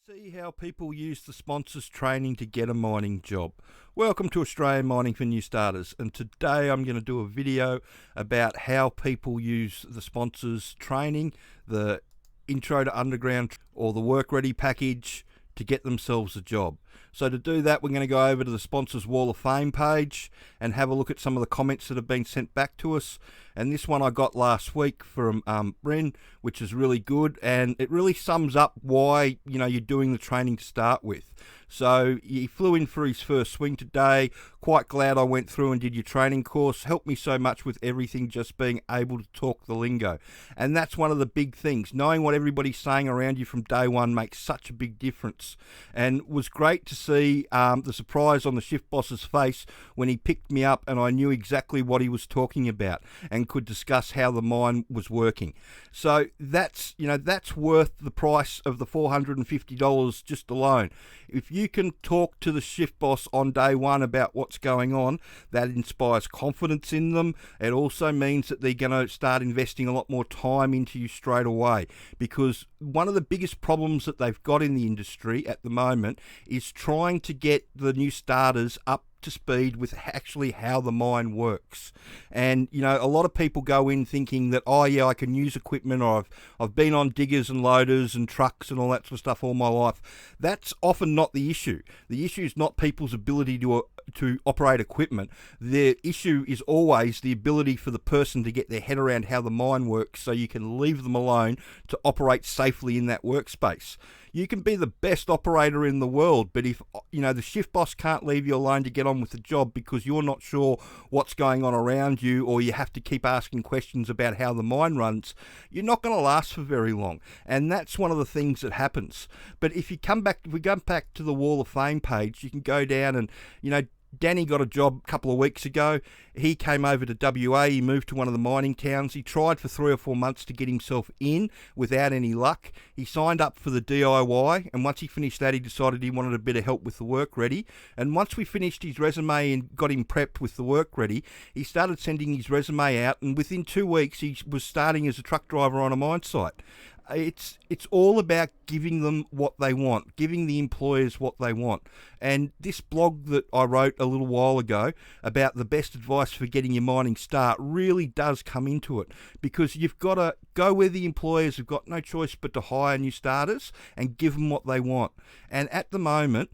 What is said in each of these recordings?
See how people use the sponsors training to get a mining job. Welcome to Australian Mining for New Starters, and today I'm going to do a video about how people use the sponsors training, the intro to underground or the work ready package to get themselves a job. So to do that, we're going to go over to the Sponsors Wall of Fame page and have a look at some of the comments that have been sent back to us. And this one I got last week from Bryn, which is really good, and it really sums up why you're doing the training to start with. So he flew in for his first swing today. Quite glad I went through and did your training course. Helped me so much with everything, just being able to talk the lingo. And that's one of the big things. Knowing what everybody's saying around you from day one makes such a big difference. And it was great to see the surprise on the shift boss's face when he picked me up and I knew exactly what he was talking about and could discuss how the mine was working. So that's worth the price of the $450 just alone. If you can talk to the shift boss on day one about what's going on, that inspires confidence in them. It also means that they're going to start investing a lot more time into you straight away, because one of the biggest problems that they've got in the industry at the moment is trying to get the new starters up to speed with actually how the mine works. And a lot of people go in thinking that, oh yeah, I can use equipment, or I've been on diggers and loaders and trucks and all that sort of stuff all my life. That's often not the issue. The issue is not people's ability to operate equipment. The issue is always the ability for the person to get their head around how the mine works, so you can leave them alone to operate safely in that workspace. You can be the best operator in the world, but if the shift boss can't leave you alone to get on with the job because you're not sure what's going on around you, or you have to keep asking questions about how the mine runs, you're not going to last for very long. And that's one of the things that happens. But if we go back to the Wall of Fame page, you can go down and, Danny got a job a couple of weeks ago. He came over to WA. He moved to one of the mining towns. He tried for 3 or 4 months to get himself in without any luck. He signed up for the DIY, and once he finished that, he decided he wanted a bit of help with the work ready. And once we finished his resume and got him prepped with the work ready, he started sending his resume out, and within 2 weeks, he was starting as a truck driver on a mine site. It's all about giving them what they want, giving the employers what they want. And this blog that I wrote a little while ago about the best advice for getting your mining start really does come into it, because you've got to go where the employers have got no choice but to hire new starters and give them what they want. And at the moment,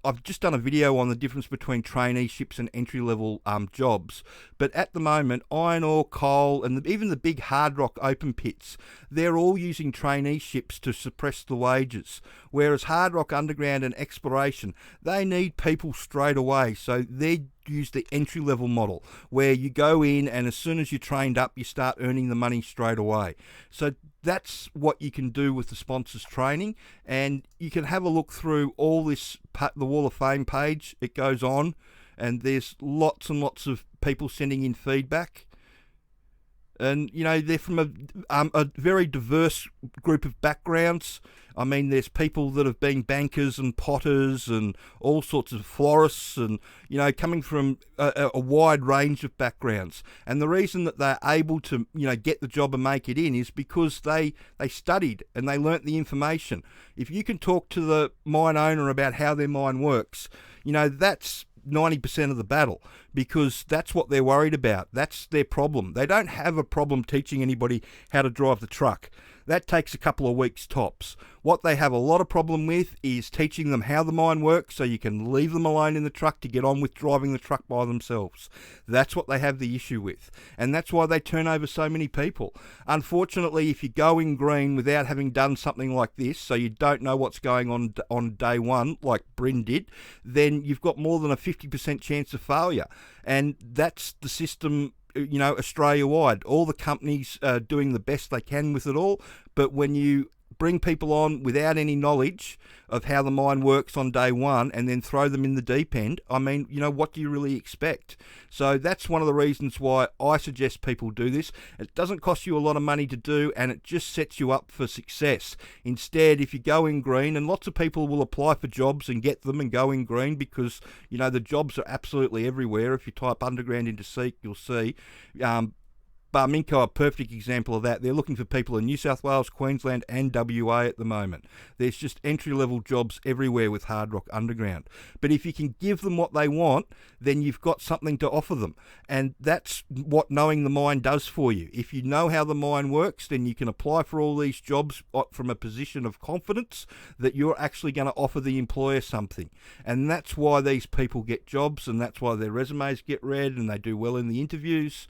I've just done a video on the difference between traineeships and entry-level jobs. But at the moment, iron ore, coal, and even the big hard rock open pits, they're all using traineeships to suppress the wages. Whereas hard rock underground and exploration, they need people straight away. So they use the entry-level model, where you go in and as soon as you're trained up, you start earning the money straight away. So that's what you can do with the sponsors training, and you can have a look through all this, the Wall of Fame page. It goes on, and there's lots and lots of people sending in feedback. And, they're from a very diverse group of backgrounds. I mean, there's people that have been bankers and potters and all sorts of florists and, coming from a wide range of backgrounds. And the reason that they're able to, get the job and make it in is because they studied and they learnt the information. If you can talk to the mine owner about how their mine works, that's 90% of the battle, because that's what they're worried about. That's their problem. They don't have a problem teaching anybody how to drive the truck. That takes a couple of weeks tops. What they have a lot of problem with is teaching them how the mine works, so you can leave them alone in the truck to get on with driving the truck by themselves. That's what they have the issue with, and that's why they turn over so many people. Unfortunately, if you go in green without having done something like this, so you don't know what's going on day one, like Bryn did, then you've got more than a 50% chance of failure. And that's the system, Australia-wide. All the companies are doing the best they can with it all, but when you bring people on without any knowledge of how the mine works on day one and then throw them in the deep end, I mean, what do you really expect? So that's one of the reasons why I suggest people do this. It doesn't cost you a lot of money to do, and it just sets you up for success. Instead, if you go in green, and lots of people will apply for jobs and get them and go in green because, the jobs are absolutely everywhere. If you type underground into Seek, you'll see. Barminco, a perfect example of that. They're looking for people in New South Wales, Queensland and WA at the moment. There's just entry-level jobs everywhere with hard rock underground. But if you can give them what they want, then you've got something to offer them. And that's what knowing the mine does for you. If you know how the mine works, then you can apply for all these jobs from a position of confidence that you're actually going to offer the employer something. And that's why these people get jobs, and that's why their resumes get read and they do well in the interviews.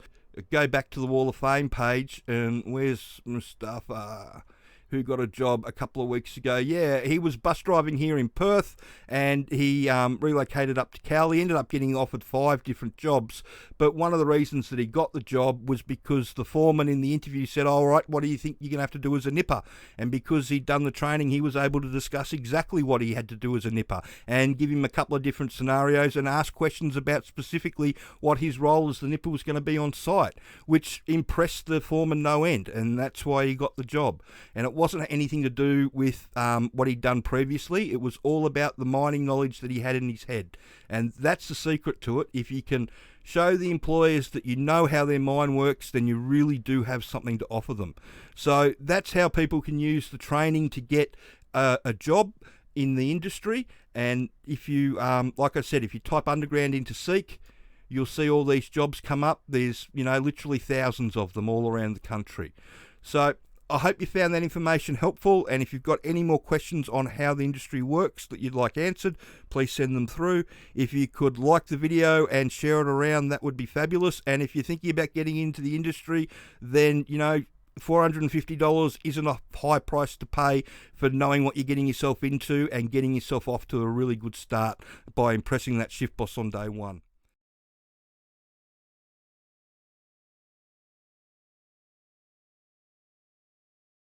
Go back to the Wall of Fame page, and where's Mustafa, who got a job a couple of weeks ago? Yeah, he was bus driving here in Perth, and he relocated up to Cal. He ended up getting offered 5 different jobs, but one of the reasons that he got the job was because the foreman in the interview said, all right, what do you think you're going to have to do as a nipper? And because he'd done the training, he was able to discuss exactly what he had to do as a nipper and give him a couple of different scenarios and ask questions about specifically what his role as the nipper was going to be on site, which impressed the foreman no end, and that's why he got the job. And it wasn't anything to do with what he'd done previously. It was all about the mining knowledge that he had in his head. And that's the secret to it. If you can show the employers that you know how their mine works, then you really do have something to offer them. So that's how people can use the training to get a job in the industry. And if you, like I said, if you type underground into Seek, you'll see all these jobs come up. There's, literally thousands of them all around the country. So I hope you found that information helpful, and if you've got any more questions on how the industry works that you'd like answered, please send them through. If you could like the video and share it around, that would be fabulous. And if you're thinking about getting into the industry, then, $450 isn't a high price to pay for knowing what you're getting yourself into and getting yourself off to a really good start by impressing that shift boss on day one.